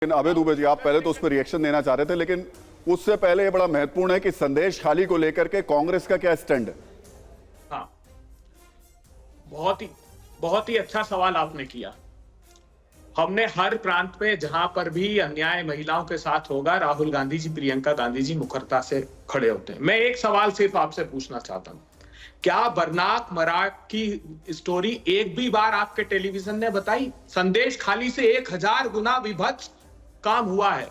अभय दुबे जी, आप पहले तो उस पर रिएक्शन देना चाह रहे थे, लेकिन उससे पहले ये बड़ा महत्वपूर्ण है कि संदेश खाली को लेकर के कांग्रेस का क्या स्टैंड है? हाँ, बहुत ही अच्छा सवाल आपने किया। हमने हर प्रांत में जहां पर भी अन्याय महिलाओं के साथ होगा, राहुल गांधी जी, प्रियंका गांधी जी मुखरता से खड़े होते हैं। मैं एक सवाल सिर्फ आपसे पूछना चाहता हूं, क्या बरनाक मराक की स्टोरी एक भी बार आपके टेलीविजन ने बताई? संदेश खाली से 1000 गुना विभत्स काम हुआ है।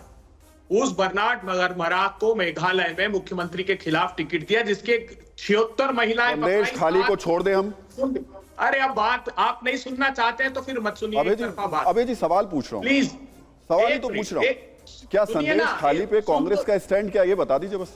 उस बर्नाड मराक को मेघालय में मुख्यमंत्री के खिलाफ टिकट दिया, जिसके 76 महिलाएं। संदेश खाली को छोड़ दे हम। अरे अब बात आप नहीं सुनना चाहते हैं तो फिर मत सुनिए। अभय जी सवाल पूछ रहा हूँ, प्लीज, सवाल ही तो पूछ रहा हूँ। क्या संदेश खाली पे कांग्रेस का स्टैंड क्या, ये बता दीजिए बस।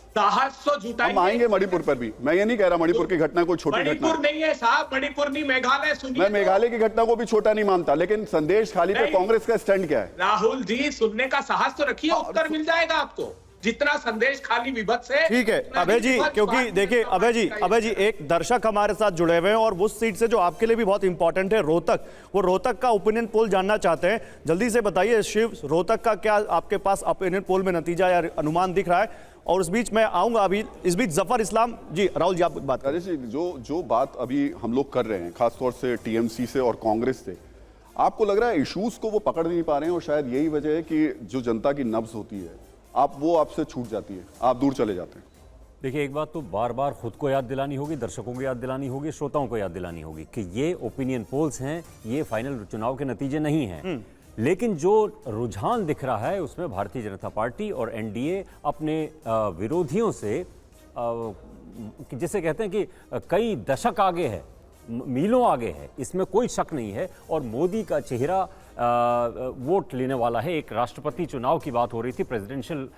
हम आएंगे मणिपुर पर भी। मैं ये नहीं कह रहा मणिपुर की घटना कोई छोटी घटना मणिपुर नहीं है साहब, मणिपुर नहीं, मेघालय। सुनिए, मैं मेघालय की घटना को भी छोटा नहीं मानता, लेकिन संदेश खाली पे कांग्रेस का स्टैंड क्या है? राहुल जी, सुनने का साहस तो रखिए, उत्तर मिल जाएगा आपको। जितना संदेश खाली विभत्स है। ठीक है अभय जी, क्योंकि देखिए अभय जी एक दर्शक हमारे साथ जुड़े हुए हैं और उस सीट से जो आपके लिए भी बहुत इंपॉर्टेंट है, रोहतक, वो रोहतक का ओपिनियन पोल जानना चाहते हैं। जल्दी से बताइए शिव, रोहतक का क्या आपके पास ओपिनियन पोल में नतीजा या अनुमान दिख रहा है? और उस बीच मैं आऊंगा अभी, इस बीच जफर इस्लाम जी, राहुल जी आप बात करें। राजेश जी, जो बात अभी हम लोग कर रहे हैं खासतौर से टीएमसी से और कांग्रेस से, आपको लग रहा है इश्यूज को वो पकड़ नहीं पा रहे हैं और शायद यही वजह है कि जो जनता की नब्ज होती है वो आपसे छूट जाती है, आप दूर चले जाते हैं? देखिए, एक बात तो बार बार खुद को याद दिलानी होगी, दर्शकों को याद दिलानी होगी, श्रोताओं को याद दिलानी होगी कि ये ओपिनियन पोल्स हैं, ये फाइनल चुनाव के नतीजे नहीं हैं। लेकिन जो रुझान दिख रहा है उसमें भारतीय जनता पार्टी और एनडीए अपने विरोधियों से जिसे कहते हैं कि कई दशक आगे है, मीलों आगे है, इसमें कोई शक नहीं है। और मोदी का चेहरा वोट लेने वाला है। एक राष्ट्रपति चुनाव की बात हो रही थी, प्रेसिडेंशियल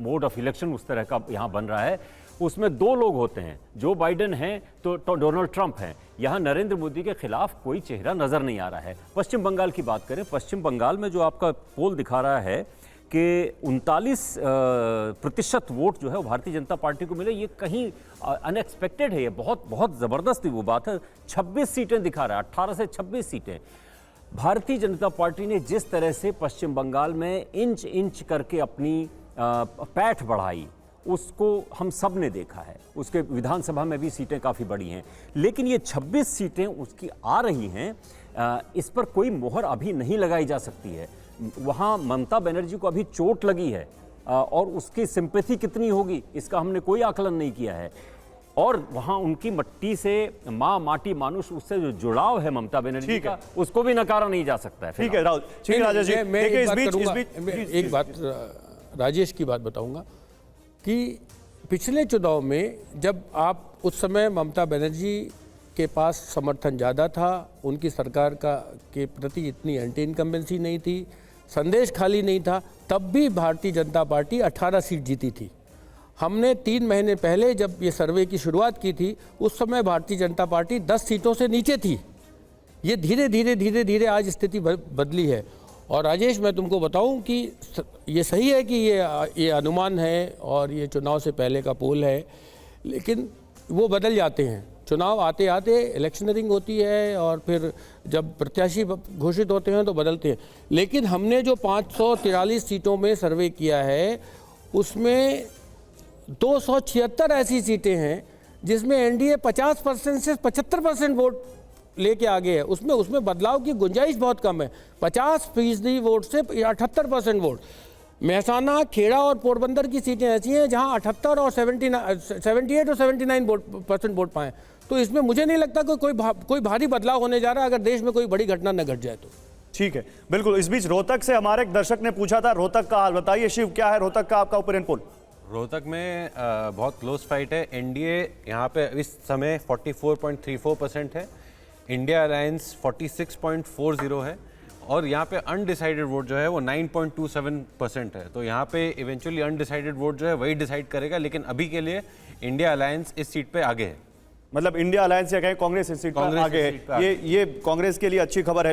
मोड ऑफ इलेक्शन उस तरह का यहाँ बन रहा है। उसमें दो लोग होते हैं, जो बाइडेन हैं तो डोनाल्ड ट्रंप हैं। यहाँ नरेंद्र मोदी के खिलाफ कोई चेहरा नजर नहीं आ रहा है। पश्चिम बंगाल की बात करें, पश्चिम बंगाल में जो आपका पोल दिखा रहा है कि 39% वोट जो है वो भारतीय जनता पार्टी को मिले, ये कहीं अनएक्सपेक्टेड है। ये बहुत ज़बरदस्त वो बात है। 26 सीटें दिखा रहा है, 18 से 26 सीटें। भारतीय जनता पार्टी ने जिस तरह से पश्चिम बंगाल में इंच इंच करके अपनी पैठ बढ़ाई, उसको हम सब ने देखा है। उसके विधानसभा में भी सीटें काफ़ी बड़ी हैं, लेकिन ये 26 सीटें उसकी आ रही हैं, इस पर कोई मोहर अभी नहीं लगाई जा सकती है। वहाँ ममता बनर्जी को अभी चोट लगी है और उसकी सिंपैथी कितनी होगी इसका हमने कोई आकलन नहीं किया है। और वहाँ उनकी मट्टी से माँ माटी मानुष, उससे जो जुड़ाव है ममता बनर्जी का, उसको भी नकारा नहीं जा सकता है। ठीक है राहुल, ठीक है राजेश जी, एक बात राजेश की बात बताऊंगा कि पिछले चुनाव में जब आप उस समय ममता बनर्जी के पास समर्थन ज़्यादा था, उनकी सरकार के प्रति इतनी एंटी इनकम्बेंसी नहीं थी, संदेश खाली नहीं था, तब भी भारतीय जनता पार्टी 18 सीट जीती थी। हमने 3 महीने पहले जब ये सर्वे की शुरुआत की थी, उस समय भारतीय जनता पार्टी 10 सीटों से नीचे थी। ये धीरे धीरे आज स्थिति बदली है। और राजेश, मैं तुमको बताऊं कि ये सही है कि ये अनुमान है और ये चुनाव से पहले का पोल है, लेकिन वो बदल जाते हैं। चुनाव आते आते इलेक्शनरिंग होती है और फिर जब प्रत्याशी घोषित होते हैं तो बदलते हैं। लेकिन हमने जो 543 सीटों में सर्वे किया है, उसमें 276 ऐसी सीटें हैं जिसमें एनडीए 50% से 75% वोट लेके आगे है। उसमें बदलाव की गुंजाइश बहुत कम है। 50% वोट से 78% वोट। महसाना, खेड़ा और पोरबंदर की सीटें ऐसी हैं जहां 78 और 78 और 79% वोट पाएँ। तो इसमें मुझे नहीं लगता कि कोई भारी बदलाव होने जा रहा है, अगर देश में कोई बड़ी घटना न घट जाए तो। ठीक है, बिल्कुल। इस बीच रोहतक से हमारे एक दर्शक ने पूछा था, रोहतक का हाल बताइए। शिव, क्या है रोहतक का आपका ओपिनियन पोल? रोहतक में बहुत क्लोज फाइट है। एनडीए यहाँ पे इस समय 44.34% है, इंडिया अलायंस 46.40 है, और यहाँ पे अनडिसाइडेड वोट जो है वो 9.27% है। तो यहाँ पे इवेंचुअली अनडिसाइडेड वोट जो है वही डिसाइड करेगा, लेकिन अभी के लिए इंडिया अलायंस इस सीट पे आगे है। मतलब इंडिया अलायंस या कहें कांग्रेस इस सीट पर आगे है। ये कांग्रेस के लिए अच्छी खबर है।